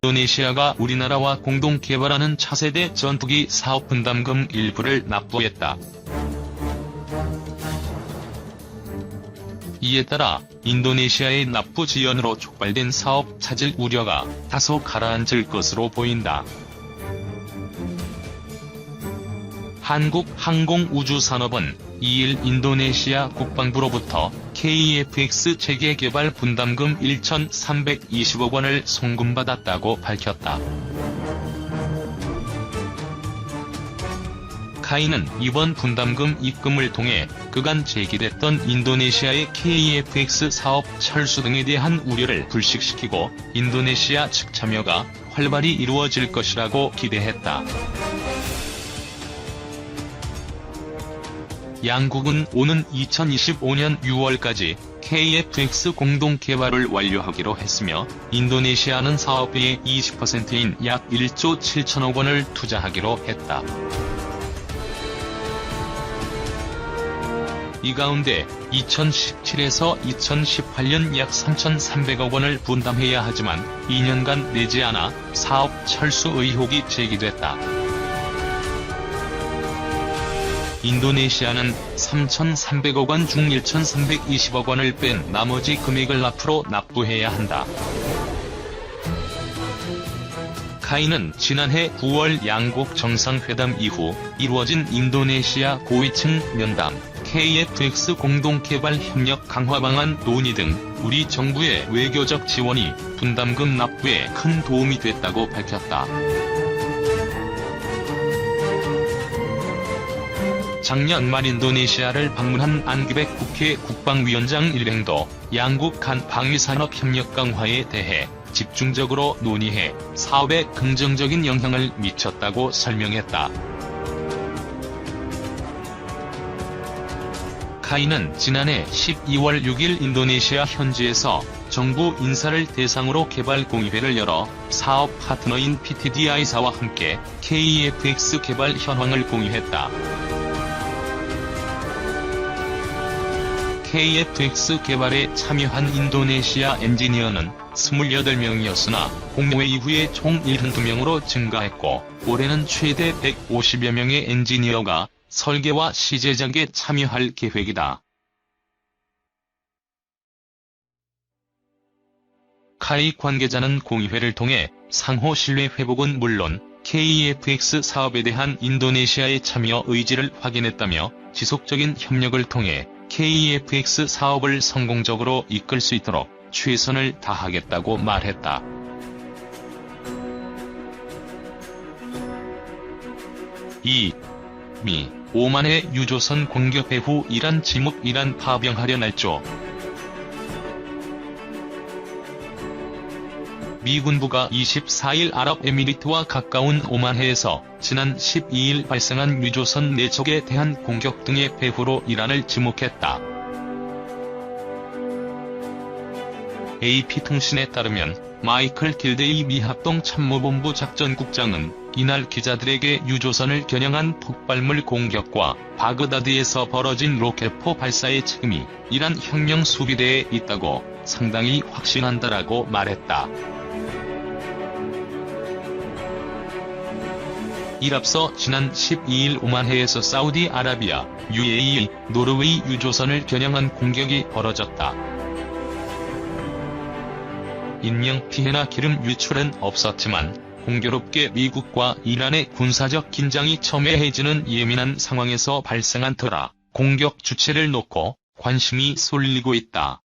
인도네시아가 우리나라와 공동 개발하는 차세대 전투기 사업 분담금 일부를 납부했다. 이에 따라 인도네시아의 납부 지연으로 촉발된 사업 차질 우려가 다소 가라앉을 것으로 보인다. 한국항공우주산업은 2일 인도네시아 국방부로부터 KF-X 체계 개발 분담금 1,320억 원을 송금받았다고 밝혔다. 카이는 이번 분담금 입금을 통해 그간 제기됐던 인도네시아의 KF-X 사업 철수 등에 대한 우려를 불식시키고 인도네시아 측 참여가 활발히 이루어질 것이라고 기대했다. 양국은 오는 2025년 6월까지 KF-X 공동 개발을 완료하기로 했으며 인도네시아는 사업비의 20%인 약 1조 7천억 원을 투자하기로 했다. 이 가운데 2017에서 2018년 약 3,300억 원을 분담해야 하지만 2년간 내지 않아 사업 철수 의혹이 제기됐다. 인도네시아는 3,300억 원 중 1,320억 원을 뺀 나머지 금액을 앞으로 납부해야 한다. 카이는 지난해 9월 양국 정상회담 이후 이루어진 인도네시아 고위층 면담, KF-X 공동개발 협력 강화 방안 논의 등 우리 정부의 외교적 지원이 분담금 납부에 큰 도움이 됐다고 밝혔다. 작년 말 인도네시아를 방문한 안기백 국회 국방위원장 일행도 양국 간 방위산업 협력 강화에 대해 집중적으로 논의해 사업에 긍정적인 영향을 미쳤다고 설명했다. 카이는 지난해 12월 6일 인도네시아 현지에서 정부 인사를 대상으로 개발 공유회를 열어 사업 파트너인 PTDI사와 함께 KF-X 개발 현황을 공유했다. KF-X 개발에 참여한 인도네시아 엔지니어는 28명이었으나 공모회 이후에 총 72명으로 증가했고 올해는 최대 150여 명의 엔지니어가 설계와 시제작에 참여할 계획이다. 카이 관계자는 공유회를 통해 상호 신뢰 회복은 물론 KF-X 사업에 대한 인도네시아의 참여 의지를 확인했다며 지속적인 협력을 통해 KF-X 사업을 성공적으로 이끌 수 있도록 최선을 다하겠다고 말했다. 미 오만해 유조선 공격 배후 이란 지목 이란 파병하려 날조. 미 군부가 24일 아랍에미리트와 가까운 오만해에서 지난 12일 발생한 유조선 내적에 대한 공격 등의 배후로 이란을 지목했다. AP통신에 따르면 마이클 길데이 미 합동참모본부 작전국장은 이날 기자들에게 유조선을 겨냥한 폭발물 공격과 바그다드에서 벌어진 로켓포 발사의 책임이 이란 혁명수비대에 있다고 상당히 확신한다라고 말했다. 이를 앞서 지난 12일 오만해에서 사우디아라비아, UAE, 노르웨이 유조선을 겨냥한 공격이 벌어졌다. 인명피해나 기름 유출은 없었지만 공교롭게 미국과 이란의 군사적 긴장이 첨예해지는 예민한 상황에서 발생한 터라 공격 주체를 놓고 관심이 쏠리고 있다.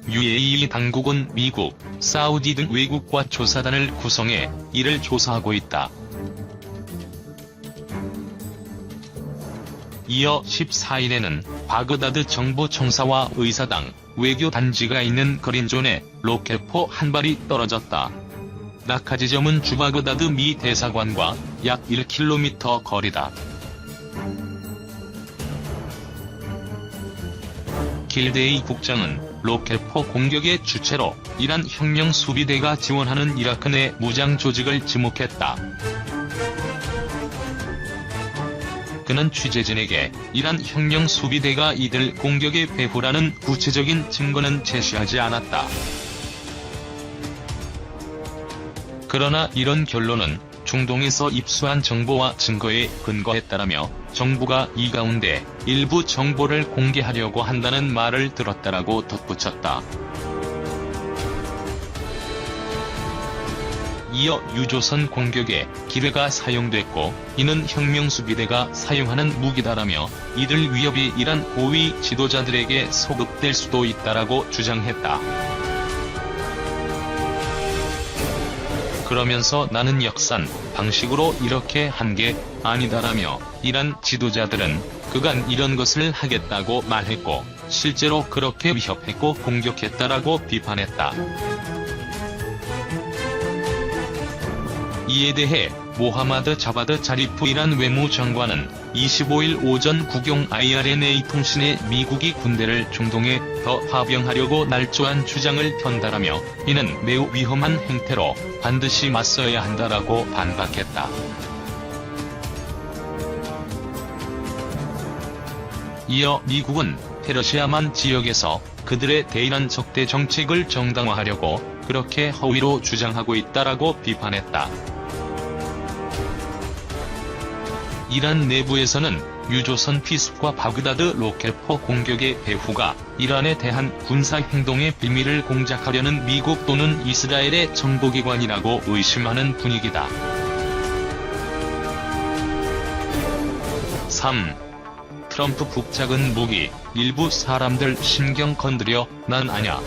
UAE 당국은 미국, 사우디 등 외국과 조사단을 구성해 이를 조사하고 있다. 이어 14일에는 바그다드 정보청사와 의사당, 외교단지가 있는 그린존에 로켓포 한 발이 떨어졌다. 낙하 지점은 주바그다드 미 대사관과 약 1km 거리다. 길데이 국장은 로켓포 공격의 주체로 이란 혁명수비대가 지원하는 이라크 내 무장 조직을 지목했다. 그는 취재진에게 이란 혁명수비대가 이들 공격의 배후라는 구체적인 증거는 제시하지 않았다. 그러나 이런 결론은 중동에서 입수한 정보와 증거에 근거했다라며 정부가 이 가운데 일부 정보를 공개하려고 한다는 말을 들었다라고 덧붙였다. 이어 유조선 공격에 기뢰가 사용됐고 이는 혁명수비대가 사용하는 무기다라며 이들 위협이 이란 고위 지도자들에게 소급될 수도 있다라고 주장했다. 그러면서 나는 역산 방식으로 이렇게 한 게 아니다라며 이란 지도자들은 그간 이런 것을 하겠다고 말했고 실제로 그렇게 위협했고 공격했다라고 비판했다. 이에 대해 모하마드 자바드 자리프 이란 외무장관은 25일 오전 국영 IRNA 통신에 미국이 군대를 중동에 더 파병하려고 날조한 주장을 편달하며 이는 매우 위험한 행태로 반드시 맞서야 한다라고 반박했다. 이어 미국은 페르시아만 지역에서 그들의 대이란 적대 정책을 정당화하려고 그렇게 허위로 주장하고 있다라고 비판했다. 이란 내부에서는 유조선 피습과 바그다드 로켓포 공격의 배후가 이란에 대한 군사행동의 비밀을 공작하려는 미국 또는 이스라엘의 정보기관이라고 의심하는 분위기다. 3. 트럼프 북작은 무기, 일부 사람들 신경 건드려, 난 아냐.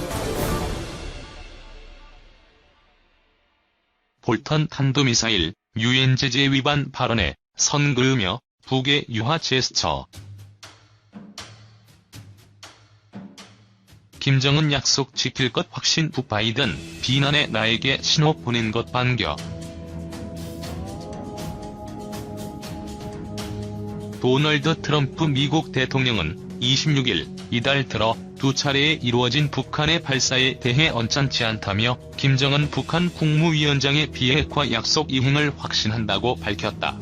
볼턴 탄도미사일, 유엔 제재 위반 발언에 선 그으며 북의 유화 제스처. 김정은 약속 지킬 것 확신 북 바이든, 비난에 나에게 신호 보낸 것 반겨. 도널드 트럼프 미국 대통령은 26일 이달 들어 두 차례에 이루어진 북한의 발사에 대해 언짢지 않다며 김정은 북한 국무위원장의 비핵화 약속 이행을 확신한다고 밝혔다.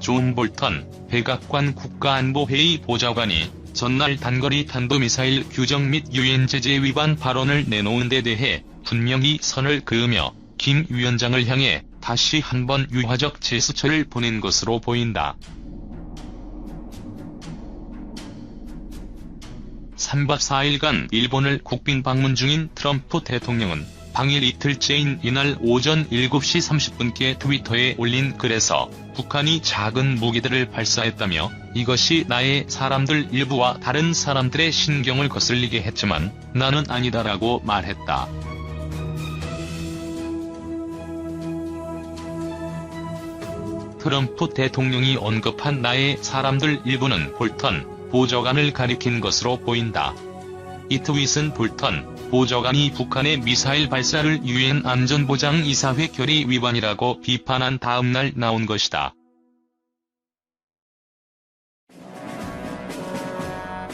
존 볼턴 백악관 국가안보회의 보좌관이 전날 단거리 탄도미사일 규정 및 유엔 제재 위반 발언을 내놓은 데 대해 분명히 선을 그으며 김 위원장을 향해 다시 한번 유화적 제스처를 보낸 것으로 보인다. 3박 4일간 일본을 국빈 방문 중인 트럼프 대통령은 당일 이틀째인 이날 오전 7시 30분께 트위터에 올린 글에서 북한이 작은 무기들을 발사했다며 이것이 나의 사람들 일부와 다른 사람들의 신경을 거슬리게 했지만 나는 아니다라고 말했다. 트럼프 대통령이 언급한 나의 사람들 일부는 볼턴 보좌관을 가리킨 것으로 보인다. 이 트윗은 볼턴 보좌관이 북한의 미사일 발사를 유엔 안전보장이사회 결의 위반이라고 비판한 다음날 나온 것이다.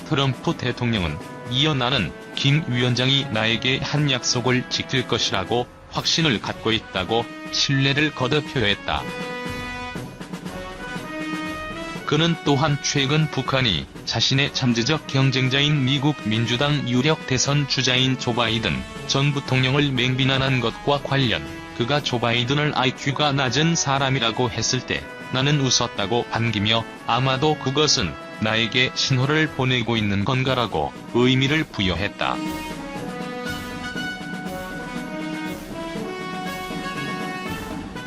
트럼프 대통령은 이어 나는 김 위원장이 나에게 한 약속을 지킬 것이라고 확신을 갖고 있다고 신뢰를 거듭 표했다. 그는 또한 최근 북한이 자신의 잠재적 경쟁자인 미국 민주당 유력 대선 주자인 조 바이든 전 부통령을 맹비난한 것과 관련 그가 조 바이든을 IQ가 낮은 사람이라고 했을 때 나는 웃었다고 반기며 아마도 그것은 나에게 신호를 보내고 있는 건가라고 의미를 부여했다.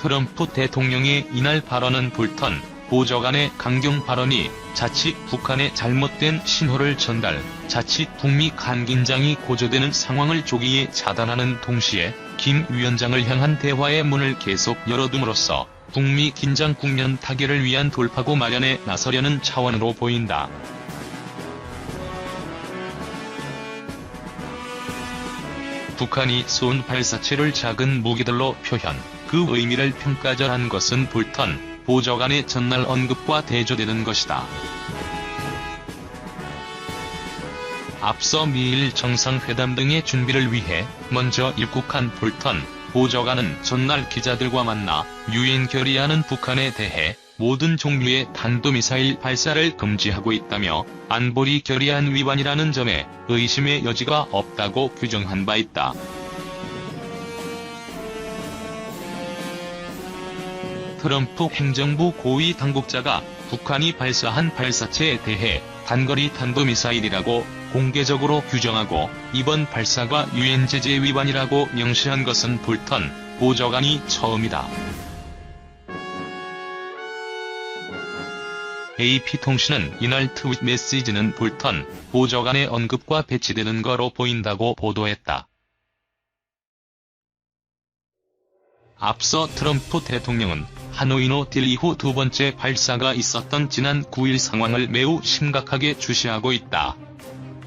트럼프 대통령의 이날 발언은 볼턴 보좌관의 강경 발언이 자칫 북한의 잘못된 신호를 전달, 자칫 북미 간 긴장이 고조되는 상황을 조기에 차단하는 동시에 김 위원장을 향한 대화의 문을 계속 열어둠으로써 북미 긴장 국면 타결을 위한 돌파구 마련에 나서려는 차원으로 보인다. 북한이 쏜 발사체를 작은 무기들로 표현, 그 의미를 평가절한 것은 볼턴 보좌관의 전날 언급과 대조되는 것이다. 앞서 미일 정상회담 등의 준비를 위해 먼저 입국한 볼턴 보좌관은 전날 기자들과 만나 유엔 결의안은 북한에 대해 모든 종류의 탄도미사일 발사를 금지하고 있다며 안보리 결의안 위반이라는 점에 의심의 여지가 없다고 규정한 바 있다. 트럼프 행정부 고위 당국자가 북한이 발사한 발사체에 대해 단거리 탄도미사일이라고 공개적으로 규정하고 이번 발사가 유엔 제재 위반이라고 명시한 것은 볼턴 보좌관이 처음이다. AP통신은 이날 트윗 메시지는 볼턴 보좌관의 언급과 배치되는 거로 보인다고 보도했다. 앞서 트럼프 대통령은 하노이노 딜 이후 두 번째 발사가 있었던 지난 9일 상황을 매우 심각하게 주시하고 있다.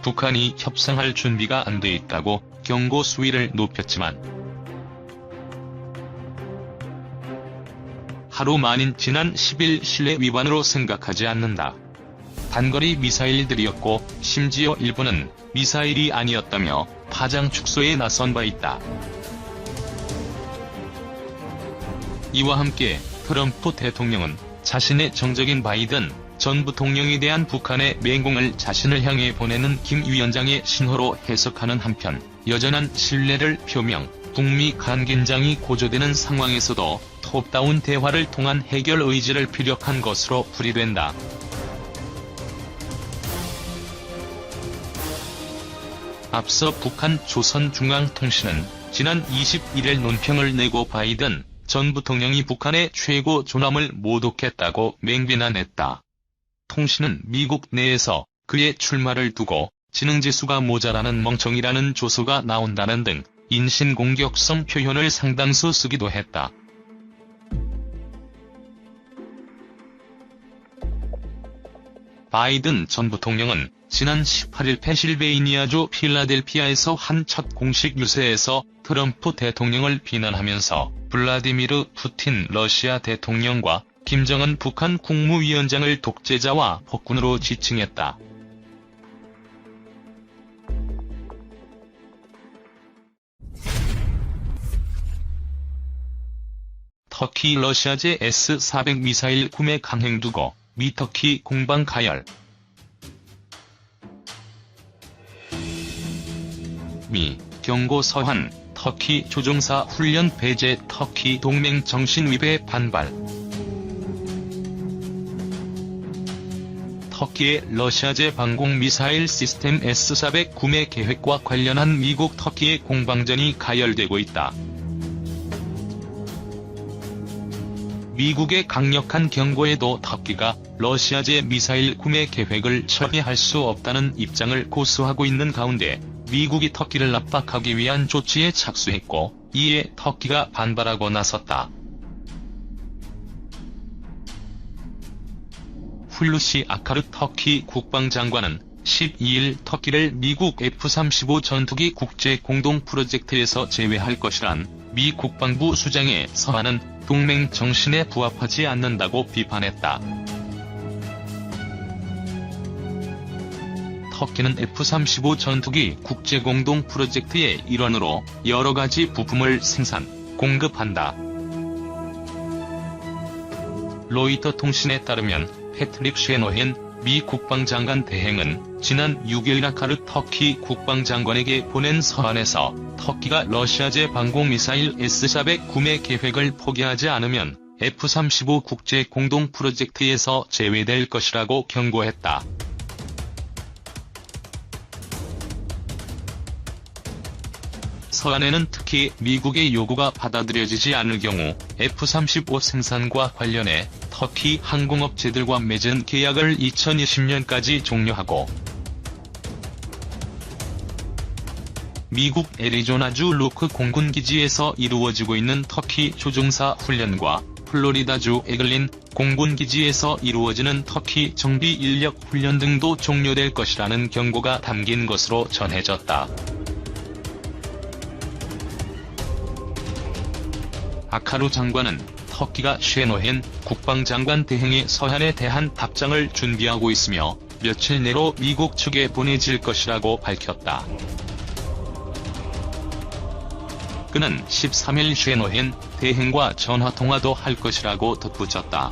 북한이 협상할 준비가 안 돼 있다고 경고 수위를 높였지만 하루 만인 지난 10일 신뢰 위반으로 생각하지 않는다. 단거리 미사일들이었고 심지어 일부는 미사일이 아니었다며 파장 축소에 나선 바 있다. 이와 함께 트럼프 대통령은 자신의 정적인 바이든 전 부통령에 대한 북한의 맹공을 자신을 향해 보내는 김 위원장의 신호로 해석하는 한편 여전한 신뢰를 표명, 북미 간 긴장이 고조되는 상황에서도 톱다운 대화를 통한 해결 의지를 피력한 것으로 풀이된다. 앞서 북한 조선중앙통신은 지난 21일 논평을 내고 바이든 전 부통령이 북한의 최고 존엄을 모독했다고 맹비난했다. 통신은 미국 내에서 그의 출마를 두고 지능지수가 모자라는 멍청이라는 조소가 나온다는 등 인신공격성 표현을 상당수 쓰기도 했다. 바이든 전 부통령은 지난 18일 펜실베이니아주 필라델피아에서 한 첫 공식 유세에서 트럼프 대통령을 비난하면서 블라디미르 푸틴 러시아 대통령과 김정은 북한 국무위원장을 독재자와 폭군으로 지칭했다. 터키 러시아제 S-400 미사일 구매 강행 두고 미 터키 공방 가열. 미 경고 서한, 터키 조종사 훈련 배제 터키 동맹 정신 위배 반발. 터키의 러시아제 방공 미사일 시스템 S-400 구매 계획과 관련한 미국 터키의 공방전이 가열되고 있다. 미국의 강력한 경고에도 터키가 러시아제 미사일 구매 계획을 처리할 수 없다는 입장을 고수하고 있는 가운데 미국이 터키를 압박하기 위한 조치에 착수했고 이에 터키가 반발하고 나섰다. 훌루시 아카르 터키 국방장관은 12일 터키를 미국 F-35 전투기 국제 공동 프로젝트에서 제외할 것이란 미 국방부 수장의 서한은 동맹 정신에 부합하지 않는다고 비판했다. 터키는 F-35 전투기 국제 공동 프로젝트의 일환으로 여러 가지 부품을 생산, 공급한다. 로이터 통신에 따르면 패트릭 셰노헨 미 국방장관 대행은 지난 6일 아카르 터키 국방장관에게 보낸 서한에서 터키가 러시아제 방공미사일 S-400 구매 계획을 포기하지 않으면 F-35 국제 공동 프로젝트에서 제외될 것이라고 경고했다. 서한에는 특히 미국의 요구가 받아들여지지 않을 경우 F-35 생산과 관련해 터키 항공업체들과 맺은 계약을 2020년까지 종료하고 미국 애리조나주 루크 공군기지에서 이루어지고 있는 터키 조종사 훈련과 플로리다주 에글린 공군기지에서 이루어지는 터키 정비 인력 훈련 등도 종료될 것이라는 경고가 담긴 것으로 전해졌다. 아카루 장관은 터키가 셰노헨 국방장관 대행의 서한에 대한 답장을 준비하고 있으며 며칠 내로 미국 측에 보내질 것이라고 밝혔다. 그는 13일 셰노헨 대행과 전화통화도 할 것이라고 덧붙였다.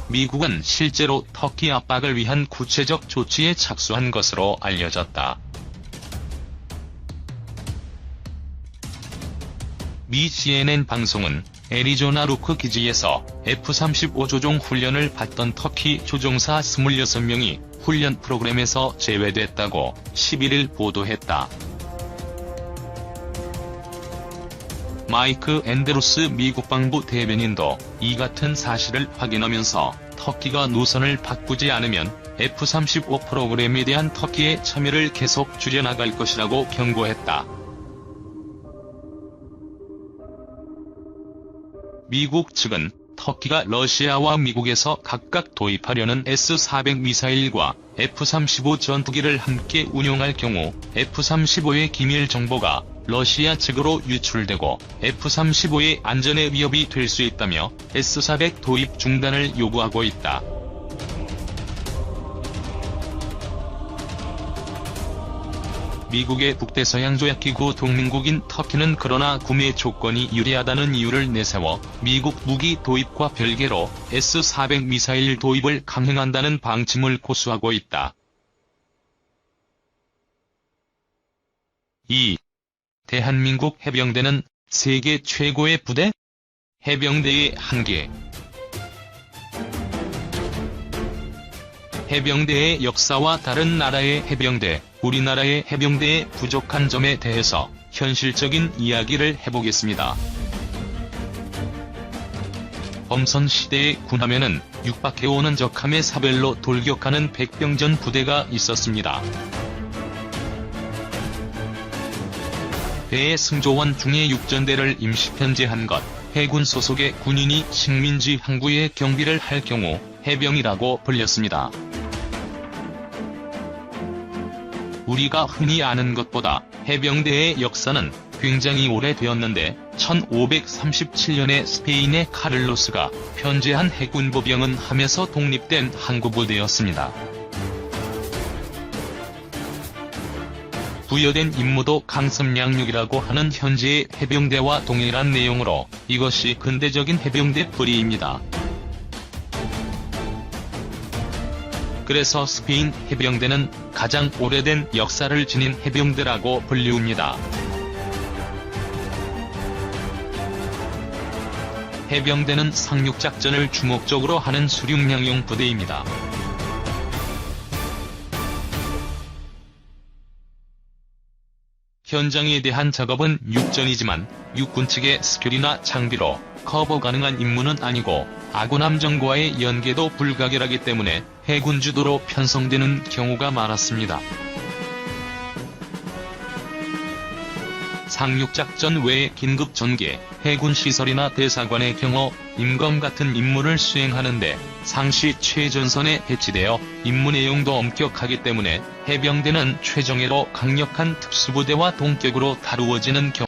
미국은 실제로 터키 압박을 위한 구체적 조치에 착수한 것으로 알려졌다. 미 CNN 방송은 애리조나 루크 기지에서 F-35 조종 훈련을 받던 터키 조종사 26명이 훈련 프로그램에서 제외됐다고 11일 보도했다. 마이크 앤드루스 미 국방부 대변인도 이 같은 사실을 확인하면서 터키가 노선을 바꾸지 않으면 F-35 프로그램에 대한 터키의 참여를 계속 줄여나갈 것이라고 경고했다. 미국 측은 터키가 러시아와 미국에서 각각 도입하려는 S-400 미사일과 F-35 전투기를 함께 운용할 경우 F-35의 기밀 정보가 러시아 측으로 유출되고 F-35의 안전에 위협이 될 수 있다며 S-400 도입 중단을 요구하고 있다. 미국의 북대서양조약기구 동맹국인 터키는 그러나 구매 조건이 유리하다는 이유를 내세워 미국 무기 도입과 별개로 S-400 미사일 도입을 강행한다는 방침을 고수하고 있다. 2. 대한민국 해병대는 세계 최고의 부대? 해병대의 한계. 해병대의 역사와 다른 나라의 해병대, 우리나라의 해병대의 부족한 점에 대해서 현실적인 이야기를 해보겠습니다. 범선 시대의 군함에는 육박해오는 적함의 사별로 돌격하는 백병전 부대가 있었습니다. 배의 승조원 중에 육전대를 임시 편제한 것, 해군 소속의 군인이 식민지 항구의 경비를 할 경우 해병이라고 불렸습니다. 우리가 흔히 아는 것보다 해병대의 역사는 굉장히 오래되었는데 1537년에 스페인의 카를로스가 편제한 해군보병은 함에서 독립된 항구부대였습니다. 부여된 임무도 강습양육이라고 하는 현재의 해병대와 동일한 내용으로 이것이 근대적인 해병대 뿌리입니다. 그래서 스페인 해병대는 가장 오래된 역사를 지닌 해병대라고 불리웁니다. 해병대는 상륙작전을 주목적으로 하는 수륙량용 부대입니다. 현장에 대한 작업은 육전이지만 육군 측의 스킬이나 장비로 커버 가능한 임무는 아니고 아군 함정과의 연계도 불가결하기 때문에 해군 주도로 편성되는 경우가 많았습니다. 상륙작전 외에 긴급 전개, 해군 시설이나 대사관의 경호, 임검 같은 임무를 수행하는데 상시 최전선에 배치되어 임무 내용도 엄격하기 때문에 해병대는 최정예로 강력한 특수부대와 동격으로 다루어지는 경우